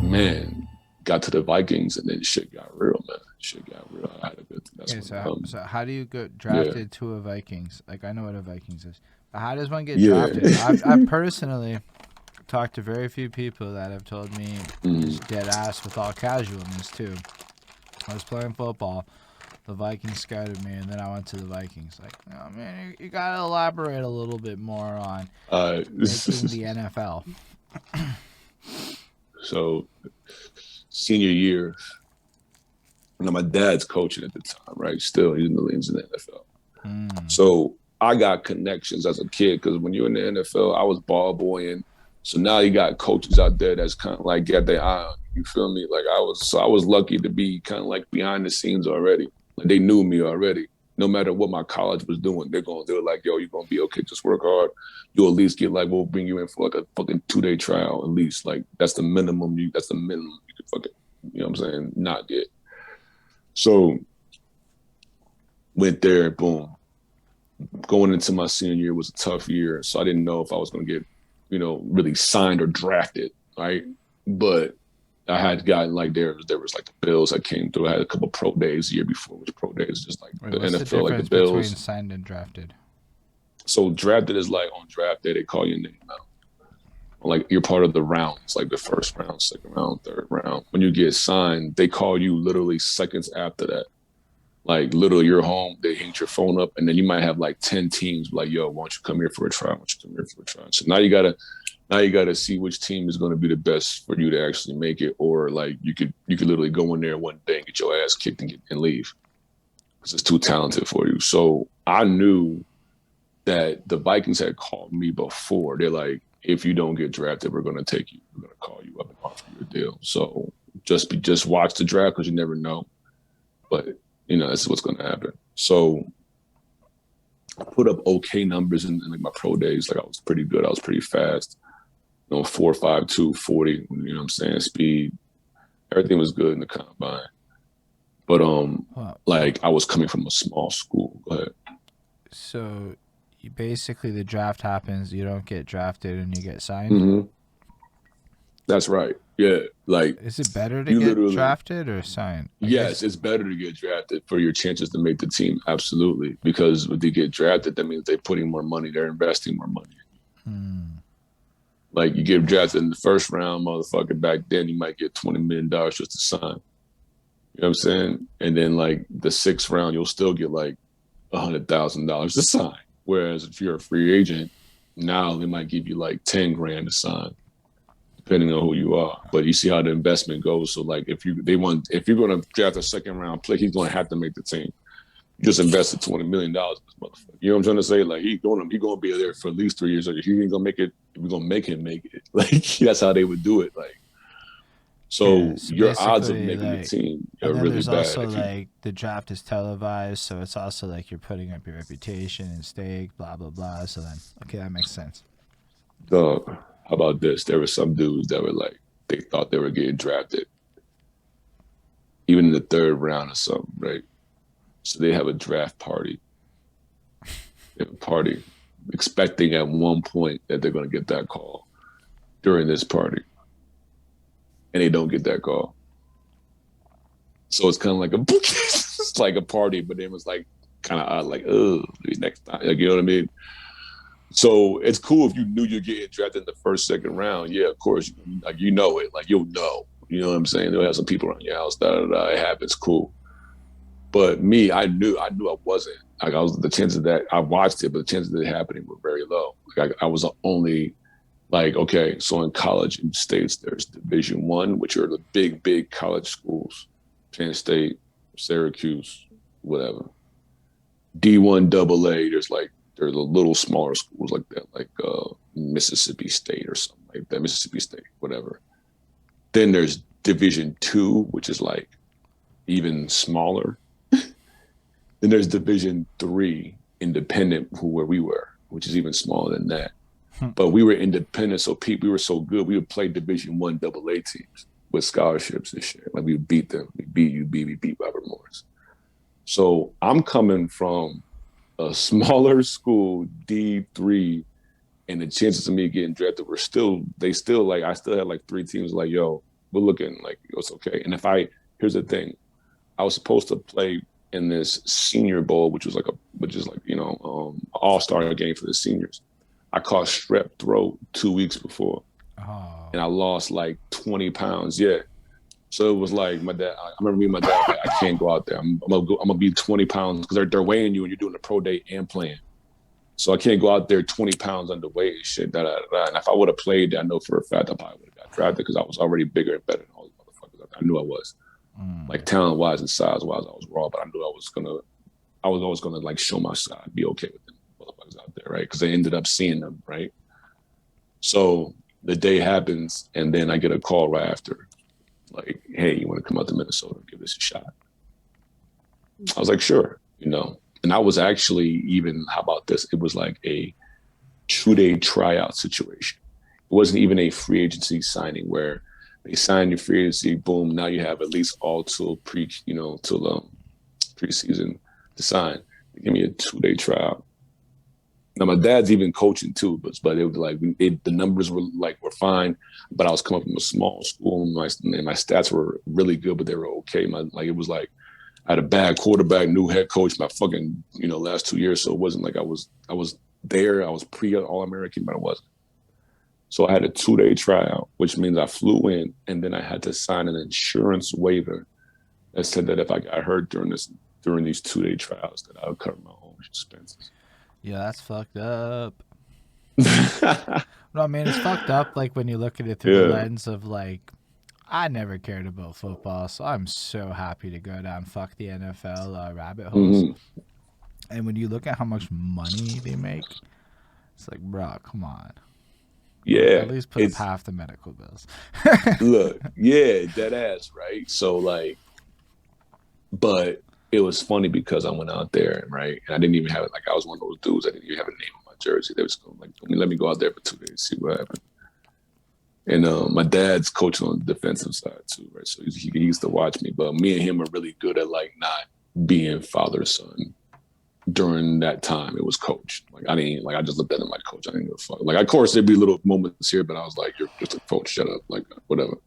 Man, got to the Vikings and then shit got real, man. Shit got real. I had a good. That's Okay, when so how do you get yeah, drafted to a Vikings? Like I know what a Vikings is, but how does one get yeah. drafted? I've personally talked to very few people that have told me Mm. just dead ass with all casualness too. I was playing football. The Vikings scouted me, and then I went to the Vikings. Like, oh man, you gotta elaborate a little bit more on Uh, making the NFL. so senior year, now my dad's coaching at the time, right? Still, he's in the NFL. Mm. So I got connections as a kid because when you're in the NFL, I was ball boying. So now you got coaches out there that's kind of like got their eye on you. You feel me? Like I was lucky to be kind of like behind the scenes already. Like they knew me already. No matter what my college was doing, they were like, yo, you're gonna be okay, just work hard. You'll at least get like we'll bring you in for like a fucking 2-day trial at least. Like that's the minimum you can fucking, you know what I'm saying, not get. So went there, boom. Going into my senior year was a tough year, so I didn't know if I was going to get, really signed or drafted, right? But I had gotten like there was like the Bills that came through. I had a couple pro days the year before, which pro days just like Wait, the what's the NFL, like the difference between Bills. signed and drafted? So drafted is like on draft day they call your name out. Like you're part of the rounds, like the first round, second round, third round. When you get signed, they call you literally seconds after that. Like literally, you're home. They hang your phone up, and then you might have like 10 teams. Like, yo, why don't you come here for a try? Why don't you come here for a try? So now you gotta see which team is going to be the best for you to actually make it, or like you could literally go in there one day and get your ass kicked and leave because it's too talented for you. So I knew that the Vikings had called me before. They're like, if you don't get drafted, we're going to take you. We're going to call you up and offer you a deal. So just watch the draft because you never know. But this is what's going to happen. So I put up okay numbers in like my pro days. Like I was pretty good. I was pretty fast. 4.52, 40. You know what I'm saying? Speed. Everything was good in the combine. But Well, like I was coming from a small school. Go ahead. so you basically the draft happens, you don't get drafted, and you get signed. Mm-hmm. That's right. Yeah. Like Is it better to you get literally. drafted or signed? I guess. Yes, it's better to get drafted for your chances to make the team. Absolutely, because if they get drafted, that means they're putting more money. They're investing more money. Hmm. Like you get drafted in the first round, motherfucker. Back then, you might get $20 million just to sign. You know what I'm saying? And then like the sixth round, you'll still get like $100,000 to sign. Whereas if you're a free agent, now they might give you like 10 grand to sign, depending on who you are. But you see how the investment goes. So like if you're going to draft a second round play, he's going to have to make the team. You just invested $20 million in this motherfucker. You know what I'm trying to say? Like he going to be there for at least 3 years. Like he ain't gonna make it. We're gonna make him make it. Like that's how they would do it. Like Yeah. so, So your odds of basically, making the like, team and are then really there's bad also if you. like the draft is televised, so it's also like you're putting up your reputation and stake, blah blah blah. So then, okay, that makes sense. Dog, how about this? There were some dudes that were like they thought they were getting drafted, even in the third round or something, right? So they have a draft party. They have a party, expecting at one point that they're gonna get that call during this party, and they don't get that call. So it's kind of like it's like a party, but it was like kind of odd, like, oh, next time, like you know what I mean. So it's cool if you knew you're getting drafted in the first, second round. Yeah, of course, like you know it, like you'll know. You know what I'm saying? They'll have some people around your house. Da da da. It happens. Cool. But me, I knew I wasn't. Like I was the chances that I watched it, but the chances of it happening were very low. Like I was only like, okay, so in college in the states, there's Division 1, which are the big college schools, Penn State, Syracuse, whatever. D1 AA, there's a little smaller schools like that, like Mississippi State or something like that, Mississippi State, whatever. Then there's Division 2, which is like even smaller. Then there's Division 3, independent, where we were, which is even smaller than that. But we were independent, so we were so good. We would play Division 1 AA teams with scholarships and shit. Like we would beat them. We beat UB. We beat Robert Morris. So I'm coming from a smaller school, D3, And the chances of me getting drafted were still, they still like, I still had like 3 teams like, yo, we're looking like it's okay. And here's the thing, I was supposed to play in this Senior Bowl, which is like, all-star game for the seniors. I caught strep throat 2 weeks before, Oh. and I lost like 20 pounds. Yeah. So it was like my dad. I remember me and my dad. Like, I can't go out there. I'm gonna be 20 pounds because they're weighing you and you're doing the pro day and playing. So I can't go out there 20 pounds underweight and shit. Da, da, da. And if I would have played, I know for a fact I probably would have got drafted because I was already bigger and better than all these motherfuckers. I knew I was. Like talent wise and size wise, I was raw, but I knew I was always gonna like show my side, be okay with them motherfuckers out there, right? Because I ended up seeing them, right? So the day happens, and then I get a call right after, like, hey, you want to come out to Minnesota and give this a shot? I was like, sure, And I was actually even, how about this? It was like a 2-day tryout situation. It wasn't even a free agency signing where they sign your free agency, boom, now you have at least all till preseason to sign. They give me a 2-day tryout. Now my dad's even coaching too, but it was like the numbers were fine, but I was coming from a small school and my stats were really good, but they were okay. It was like I had a bad quarterback, new head coach, my fucking last 2 years, so it wasn't like I was there. I was pre-All-American, but I wasn't. So I had a 2-day tryout, which means I flew in and then I had to sign an insurance waiver that said that if I got hurt during these 2-day tryouts, that I would cover my own expenses. Yeah, that's fucked up. No, I mean, it's fucked up, like, when you look at it through the lens of, like, I never cared about football, so I'm so happy to go down fuck the NFL rabbit holes. Mm-hmm. And when you look at how much money they make, it's like, bro, come on. Yeah. At least put up half the medical bills. Look, yeah, dead ass, right? So, like, but it was funny because I went out there, right? And I didn't even have it. Like, I was one of those dudes. I didn't even have a name on my jersey. They was going like, let me go out there for 2 days, see what happened. And my dad's coaching on the defensive side too, right? So he used to watch me. But me and him are really good at like not being father-son during that time. It was coach. Like I just looked at him like, coach, I didn't give a fuck. Like, of course there'd be little moments here, but I was like, you're just a coach, shut up, like whatever.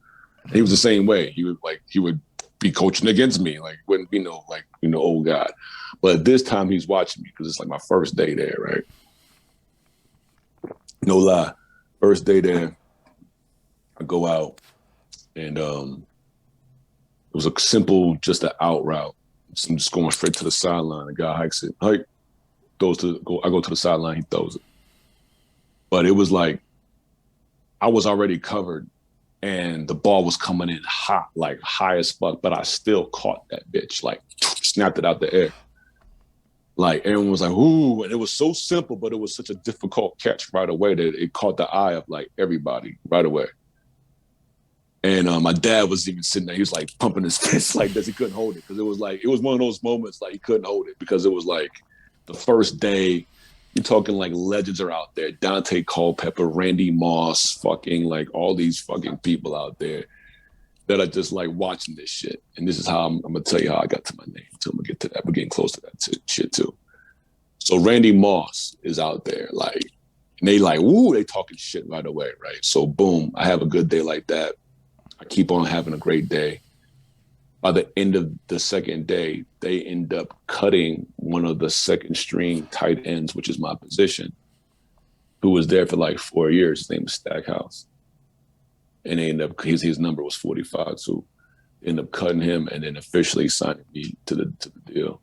And he was the same way. He would be coaching against me, like wouldn't be old guy. But this time he's watching me because it's like my first day there, right? No lie, first day there. I go out, and it was a simple, just an out route. So I'm just going straight to the sideline. The guy hikes it, I go to the sideline, he throws it. But it was like I was already covered, and the ball was coming in hot, like high as fuck. But I still caught that bitch, like snapped it out the air. Like everyone was like, "Ooh!" And it was so simple, but it was such a difficult catch right away that it caught the eye of like everybody right away. And my dad was even sitting there. He was like pumping his fist like this. He couldn't hold it because it was one of those moments like he couldn't hold it because it was like the first day. You're talking like legends are out there. Dante Culpepper, Randy Moss, fucking like all these fucking people out there that are just like watching this shit. And this is how I'm going to tell you how I got to my name. So I'm going to get to that. We're getting close to that shit too. So Randy Moss is out there like, and they like, woo, they talking shit right away, right? So boom, I have a good day like that. I keep on having a great day. By the end of the second day, they end up cutting one of the second string tight ends, which is my position, who was there for like 4 years. His name was Stackhouse. And they end up, his number was 45. So they end up cutting him and then officially signing me to the deal.